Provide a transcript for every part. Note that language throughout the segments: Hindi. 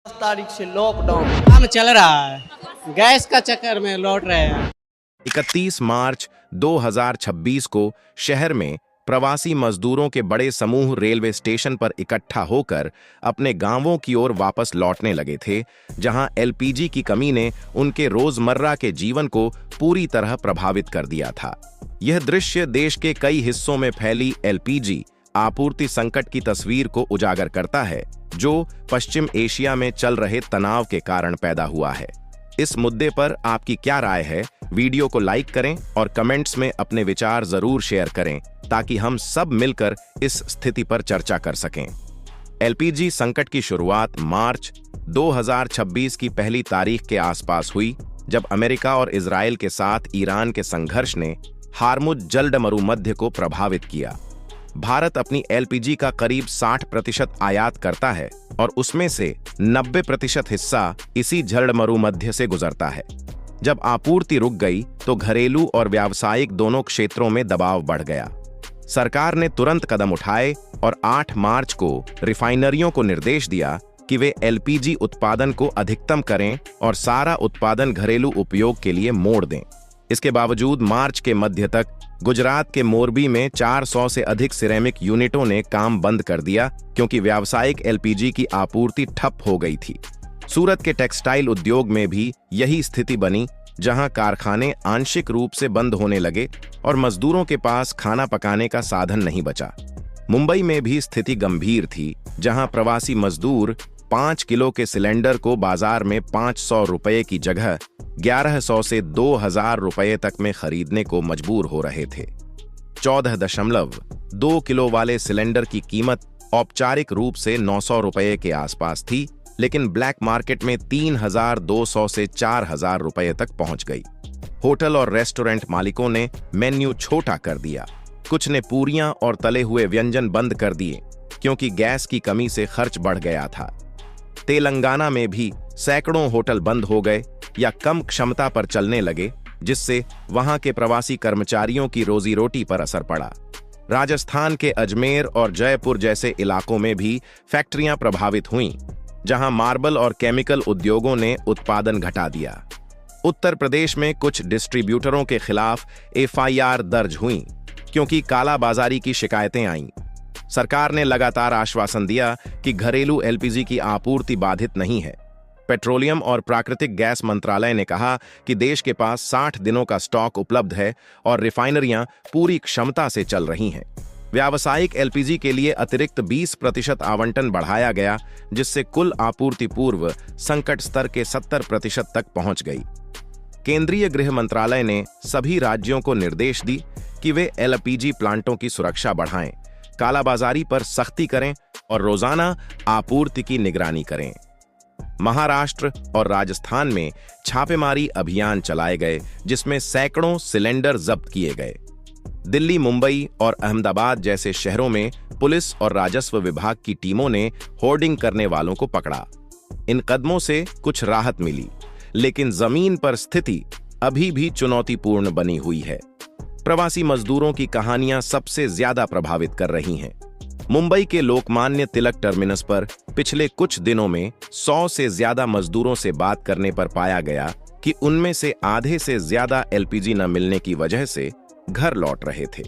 तारीख से लॉकडाउन काम चल रहा है। गैस का चक्कर में लौट रहे हैं। 31 मार्च 2026 को शहर में प्रवासी मजदूरों के बड़े समूह रेलवे स्टेशन पर इकट्ठा होकर अपने गांवों की ओर वापस लौटने लगे थे, जहां एलपीजी की कमी ने उनके रोजमर्रा के जीवन को पूरी तरह प्रभावित कर दिया था। यह दृश्य देश के कई हिस्सों में फैली एलपीजी आपूर्ति संकट की तस्वीर को उजागर करता है, जो पश्चिम एशिया में चल रहे तनाव के कारण पैदा हुआ है। इस मुद्दे पर आपकी क्या राय है? वीडियो को लाइक करें और कमेंट्स में अपने विचार जरूर शेयर करें, ताकि हम सब मिलकर इस स्थिति पर चर्चा कर सकें। एलपीजी संकट की शुरुआत मार्च 2026 की पहली तारीख के आसपास हुई, जब अमेरिका और इजराइल के साथ ईरान के संघर्ष ने हार्मुज जलडमरूमध्य को प्रभावित किया। भारत अपनी एलपीजी का करीब 60% आयात करता है और उसमें से 90% हिस्सा इसी जलडमरूमध्य से गुजरता है। जब आपूर्ति रुक गई तो घरेलू और व्यावसायिक दोनों क्षेत्रों में दबाव बढ़ गया। सरकार ने तुरंत कदम उठाए और 8 मार्च को रिफाइनरियों को निर्देश दिया कि वे एलपीजी उत्पादन को अधिकतम करें और सारा उत्पादन घरेलू उपयोग के लिए मोड़ दें। इसके बावजूद मार्च के मध्य तक गुजरात के मोरबी में 400 से अधिक सिरेमिक यूनिटों ने काम बंद कर दिया, क्योंकि व्यावसायिक एलपीजी की आपूर्ति ठप हो गई थी। सूरत के टेक्सटाइल उद्योग में भी यही स्थिति बनी, जहां कारखाने आंशिक रूप से बंद होने लगे और मजदूरों के पास खाना पकाने का साधन नहीं बचा। मुंबई में भी स्थिति गंभीर थी, जहां प्रवासी मजदूर 5 किलो के सिलेंडर को बाजार में 500 रुपये की जगह 1100 से 2000 रुपये तक में खरीदने को मजबूर हो रहे थे। 14.2 किलो वाले सिलेंडर की कीमत औपचारिक रूप से 900 रुपये के आसपास थी, लेकिन ब्लैक मार्केट में 3200 से 4000 रुपये तक पहुंच गई। होटल और रेस्टोरेंट मालिकों ने मेन्यू छोटा कर दिया। कुछ ने पूरियां और तले हुए व्यंजन बंद कर दिए, क्योंकि गैस की कमी से खर्च बढ़ गया था। तेलंगाना में भी सैकड़ों होटल बंद हो गए या कम क्षमता पर चलने लगे, जिससे वहां के प्रवासी कर्मचारियों की रोजी रोटी पर असर पड़ा। राजस्थान के अजमेर और जयपुर जैसे इलाकों में भी फैक्ट्रियां प्रभावित हुईं, जहां मार्बल और केमिकल उद्योगों ने उत्पादन घटा दिया। उत्तर प्रदेश में कुछ डिस्ट्रीब्यूटरों के खिलाफ एफआईआर दर्ज हुई, क्योंकि कालाबाजारी की शिकायतें आईं। सरकार ने लगातार आश्वासन दिया कि घरेलू एलपीजी की आपूर्ति बाधित नहीं है। पेट्रोलियम और प्राकृतिक गैस मंत्रालय ने कहा कि देश के पास 60 दिनों का स्टॉक उपलब्ध है और रिफाइनरियां पूरी क्षमता से चल रही हैं। व्यावसायिक एलपीजी के लिए अतिरिक्त 20% आवंटन बढ़ाया गया, जिससे कुल आपूर्ति पूर्व संकट स्तर के 70% तक पहुंच गई। केंद्रीय गृह मंत्रालय ने सभी राज्यों को निर्देश दी कि वे एलपीजी प्लांटों की सुरक्षा बढ़ाएं, कालाबाजारी पर सख्ती करें और रोजाना आपूर्ति की निगरानी करें। महाराष्ट्र और राजस्थान में छापेमारी अभियान चलाए गए, जिसमें सैकड़ों सिलेंडर जब्त किए गए। दिल्ली, मुंबई और अहमदाबाद जैसे शहरों में पुलिस और राजस्व विभाग की टीमों ने होर्डिंग करने वालों को पकड़ा। इन कदमों से कुछ राहत मिली, लेकिन जमीन पर स्थिति अभी भी चुनौतीपूर्ण बनी हुई है। प्रवासी मजदूरों की कहानियां सबसे ज्यादा प्रभावित कर रही हैं। मुंबई के लोकमान्य तिलक टर्मिनस पर पिछले कुछ दिनों में 100 से ज्यादा मजदूरों से बात करने पर पाया गया कि उनमें से आधे से ज्यादा एलपीजी न मिलने की वजह से घर लौट रहे थे।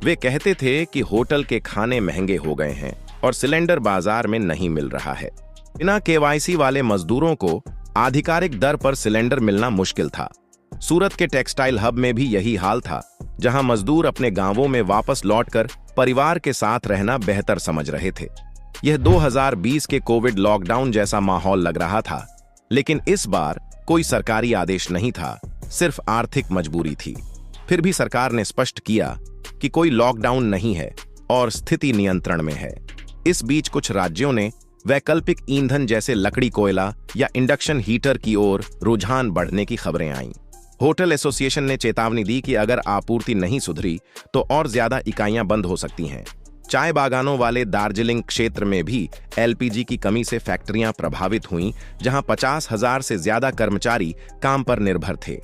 वे कहते थे कि होटल के खाने महंगे हो गए हैं और सिलेंडर बाजार में नहीं मिल रहा है। बिना केवाईसी वाले मजदूरों को आधिकारिक दर पर सिलेंडर मिलना मुश्किल था। सूरत के टेक्सटाइल हब में भी यही हाल था, जहां मजदूर अपने गांवों में वापस लौटकर परिवार के साथ रहना बेहतर समझ रहे थे। यह 2020 के कोविड लॉकडाउन जैसा माहौल लग रहा था, लेकिन इस बार कोई सरकारी आदेश नहीं था, सिर्फ आर्थिक मजबूरी थी। फिर भी सरकार ने स्पष्ट किया कि कोई लॉकडाउन नहीं है और स्थिति नियंत्रण में है। इस बीच कुछ राज्यों ने वैकल्पिक ईंधन जैसे लकड़ी, कोयला या इंडक्शन हीटर की ओर रुझान बढ़ने की खबरें आईं। होटल एसोसिएशन ने चेतावनी दी कि अगर आपूर्ति नहीं सुधरी तो और ज्यादा इकाइयां बंद हो सकती हैं। चाय बागानों वाले दार्जिलिंग क्षेत्र में भी एलपीजी की कमी से फैक्ट्रियां प्रभावित हुईं, जहां 50,000 से ज्यादा कर्मचारी काम पर निर्भर थे।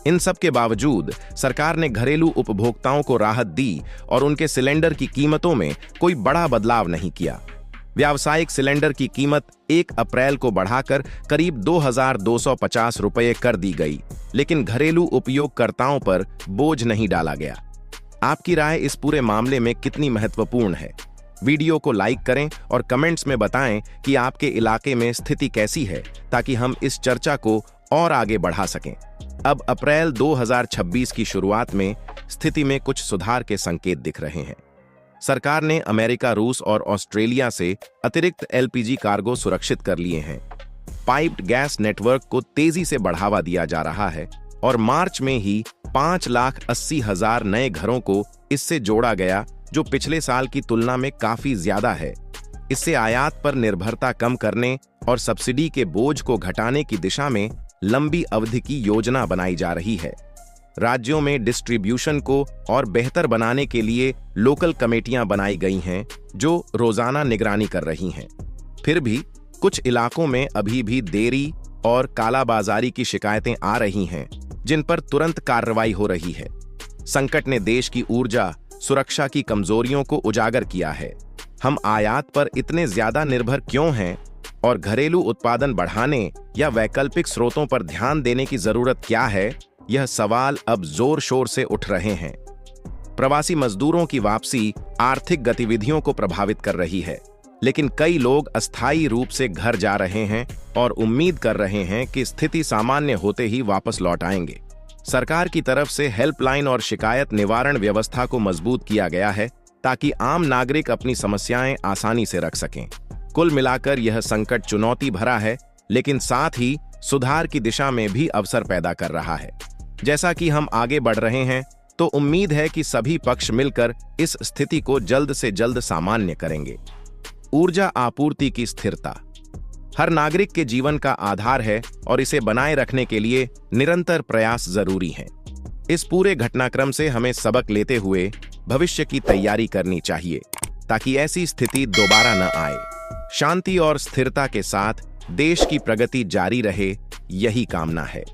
इन सब के बावजूद सरकार ने घरेलू उपभोक्ताओं को राहत दी और उनके सिलेंडर की कीमतों में कोई बड़ा बदलाव नहीं किया। व्यावसायिक सिलेंडर की कीमत 1 अप्रैल को बढ़ाकर करीब 2,250 रुपये कर दी गई, लेकिन घरेलू उपयोगकर्ताओं पर बोझ नहीं डाला गया। आपकी राय इस पूरे मामले में कितनी महत्वपूर्ण है? वीडियो को लाइक करें और कमेंट्स में बताएं कि आपके इलाके में स्थिति कैसी है, ताकि हम इस चर्चा को और आगे बढ़ा सकें। अब अप्रैल 2026 की शुरुआत में स्थिति में कुछ सुधार के संकेत दिख रहे हैं। सरकार ने अमेरिका, रूस और ऑस्ट्रेलिया से अतिरिक्त एलपीजी कार्गो सुरक्षित कर लिए हैं। पाइप्ड गैस नेटवर्क को तेजी से बढ़ावा दिया जा रहा है और मार्च में ही 5,80,000 नए घरों को इससे जोड़ा गया, जो पिछले साल की तुलना में काफी ज्यादा है। इससे आयात पर निर्भरता कम करने और सब्सिडी के बोझ को घटाने की दिशा में लंबी अवधि की योजना बनाई जा रही है। राज्यों में डिस्ट्रीब्यूशन को और बेहतर बनाने के लिए लोकल कमेटियां बनाई गई हैं, जो रोजाना निगरानी कर रही हैं। फिर भी कुछ इलाकों में अभी भी देरी और कालाबाजारी की शिकायतें आ रही हैं, जिन पर तुरंत कार्रवाई हो रही है। संकट ने देश की ऊर्जा सुरक्षा की कमजोरियों को उजागर किया है। हम आयात पर इतने ज्यादा निर्भर क्यों हैं और घरेलू उत्पादन बढ़ाने या वैकल्पिक स्रोतों पर ध्यान देने की जरूरत क्या है, यह सवाल अब जोर शोर से उठ रहे हैं। प्रवासी मजदूरों की वापसी आर्थिक गतिविधियों को प्रभावित कर रही है, लेकिन कई लोग अस्थायी रूप से घर जा रहे हैं और उम्मीद कर रहे हैं कि स्थिति सामान्य होते ही वापस लौट आएंगे। सरकार की तरफ से हेल्पलाइन और शिकायत निवारण व्यवस्था को मजबूत किया गया है, ताकि आम नागरिक अपनी समस्याएं आसानी से रख सकें। कुल मिलाकर यह संकट चुनौती भरा है, लेकिन साथ ही सुधार की दिशा में भी अवसर पैदा कर रहा है। जैसा कि हम आगे बढ़ रहे हैं, तो उम्मीद है कि सभी पक्ष मिलकर इस स्थिति को जल्द से जल्द सामान्य करेंगे। ऊर्जा आपूर्ति की स्थिरता हर नागरिक के जीवन का आधार है और इसे बनाए रखने के लिए निरंतर प्रयास जरूरी हैं। इस पूरे घटनाक्रम से हमें सबक लेते हुए भविष्य की तैयारी करनी चाहिए, ताकि ऐसी स्थिति दोबारा न आए। शांति और स्थिरता के साथ देश की प्रगति जारी रहे, यही कामना है।